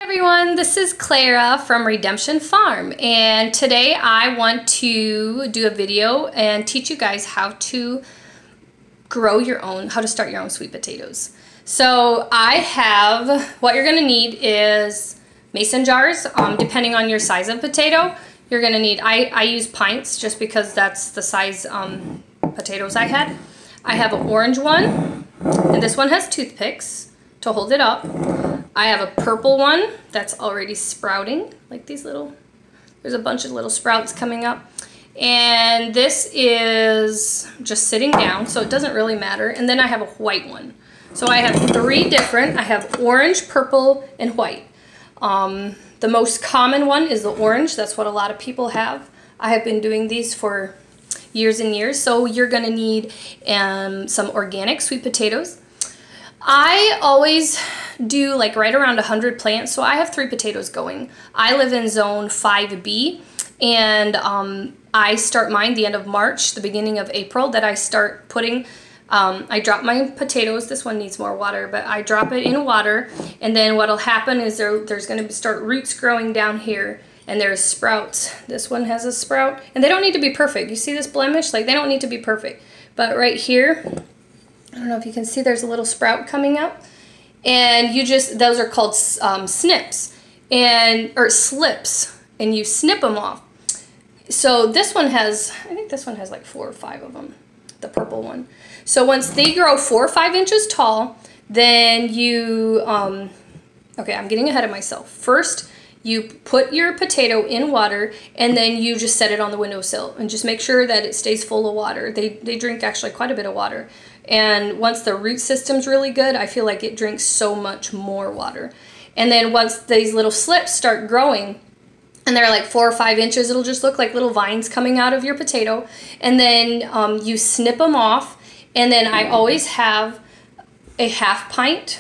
Everyone, this is Clara from Redemption Farm, and today I want to do a video and teach you guys how to start your own sweet potatoes. So I have, what you're going to need is mason jars. Depending on your size of potato, you're going to need, I use pints just because that's the size potatoes I had. I have an orange one, and this one has toothpicks to hold it up. I have a purple one that's already sprouting, like these little, there's a bunch of little sprouts coming up. And this is just sitting down, so it doesn't really matter. And then I have a white one. So I have three different, I have orange, purple, and white. The most common one is the orange. That's what a lot of people have. I have been doing these for years and years. So you're gonna need some organic sweet potatoes. I always do like right around 100 plants, so I have 3 potatoes going. I live in zone 5B, and I start mine the end of March, the beginning of April, that I start putting, I drop my potatoes. This one needs more water, but I drop it in water, and then what'll happen is there's going to start roots growing down here, and there's sprouts. This one has a sprout, and they don't need to be perfect. You see this blemish? Like, they don't need to be perfect. But right here, I don't know if you can see, there's a little sprout coming up. And you just, those are called snips, or slips, and you snip them off. So this one has, I think this one has like 4 or 5 of them, the purple one. So once they grow 4 or 5 inches tall, then you, okay, I'm getting ahead of myself. First, you put your potato in water, and then you just set it on the windowsill, and just make sure that it stays full of water. They drink actually quite a bit of water. And once the root system's really good, I feel like it drinks so much more water. And then once these little slips start growing, and they're like 4 or 5 inches, it'll just look like little vines coming out of your potato. And then you snip them off. And then I always have a half pint,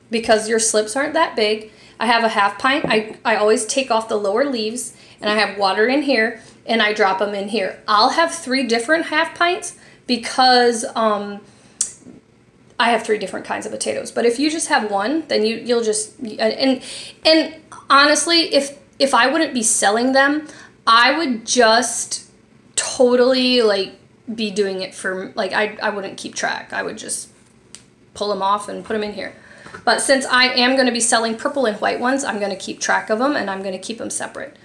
because your slips aren't that big. I have a half pint. I always take off the lower leaves, and I have water in here, and I drop them in here. I'll have 3 different half pints because I have 3 different kinds of potatoes. But if you just have one, then you'll just, and honestly, if I wouldn't be selling them, I would just totally like be doing it for, like, I wouldn't keep track. I would just pull them off and put them in here. But since I am going to be selling purple and white ones, I'm going to keep track of them, and I'm going to keep them separate.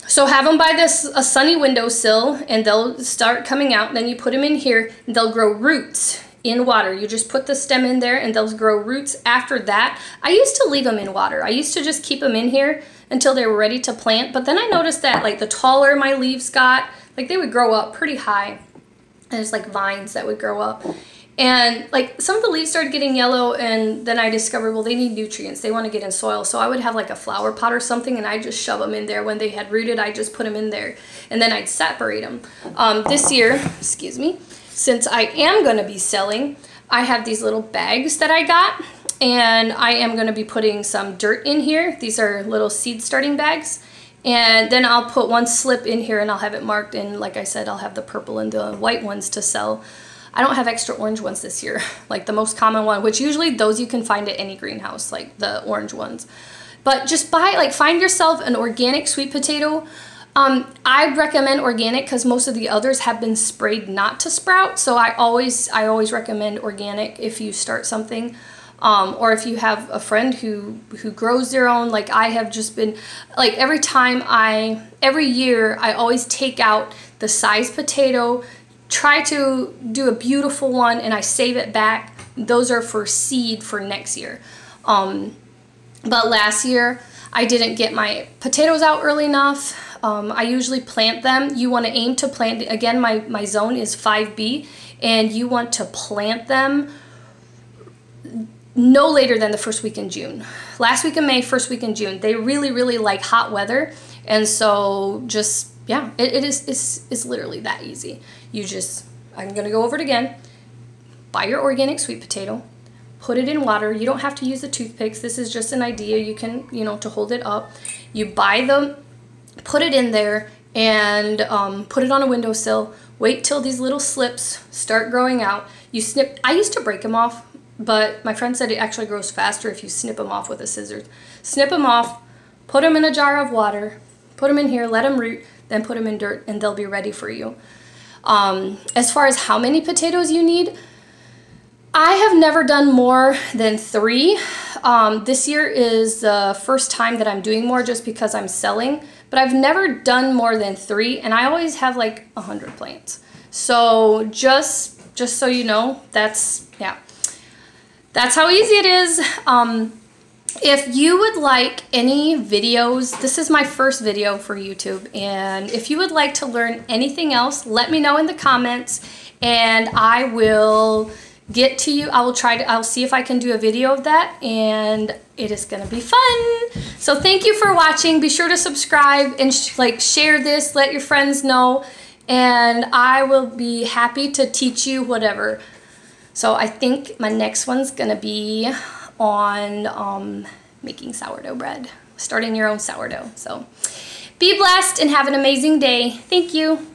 So have them by a sunny windowsill, and they'll start coming out. And then you put them in here, and they'll grow roots in water. You just put the stem in there, and they'll grow roots after that. I used to leave them in water. I used to just keep them in here until they were ready to plant. But then I noticed that, like, the taller my leaves got, like, they would grow up pretty high. And it's like vines that would grow up. And like some of the leaves started getting yellow, and then I discovered, well, they need nutrients. They want to get in soil. So I would have like a flower pot or something, and I'd just shove them in there. When they had rooted, I'd just put them in there, and then I'd separate them. This year, excuse me, since I am going to be selling, I have these little bags that I got, and I am going to be putting some dirt in here. These are little seed starting bags. And then I'll put 1 slip in here, and I'll have it marked. And like I said, I'll have the purple and the white ones to sell. I don't have extra orange ones this year, like the most common one, which usually those you can find at any greenhouse, like the orange ones. But just find yourself an organic sweet potato. I recommend organic because most of the others have been sprayed not to sprout. So I always recommend organic if you start something. Or if you have a friend who grows their own. Like I have just been, like every year I always take out the size potato, try to do a beautiful one, and I save it back. Those are for seed for next year. But last year I didn't get my potatoes out early enough. I usually plant them. You want to aim to plant, again, my zone is 5B, and you want to plant them no later than the first week in June. Last week in May, first week in June. They really, really like hot weather, and so just, yeah, it's literally that easy. You just, I'm going to go over it again. Buy your organic sweet potato, put it in water. You don't have to use the toothpicks. This is just an idea. You can, to hold it up. You buy them, put it in there, and put it on a windowsill. Wait till these little slips start growing out. You snip, I used to break them off but my friend said it actually grows faster if you snip them off with a scissors. Snip them off, put them in a jar of water, put them in here, let them root, then put them in dirt, and they'll be ready for you. As far as how many potatoes you need, I have never done more than 3. This year is the first time that I'm doing more just because I'm selling, but I've never done more than 3, and I always have like 100 plants. So just so you know, that's how easy it is. If you would like any videos, this is my first video for YouTube, and if you would like to learn anything else, let me know in the comments, and I will get to you. I'll see if I can do a video of that, and it is gonna be fun. So thank you for watching. Be sure to subscribe and share this, let your friends know, and I will be happy to teach you whatever. So I think my next one's gonna be on making sourdough bread, starting your own sourdough. So be blessed and have an amazing day. Thank you.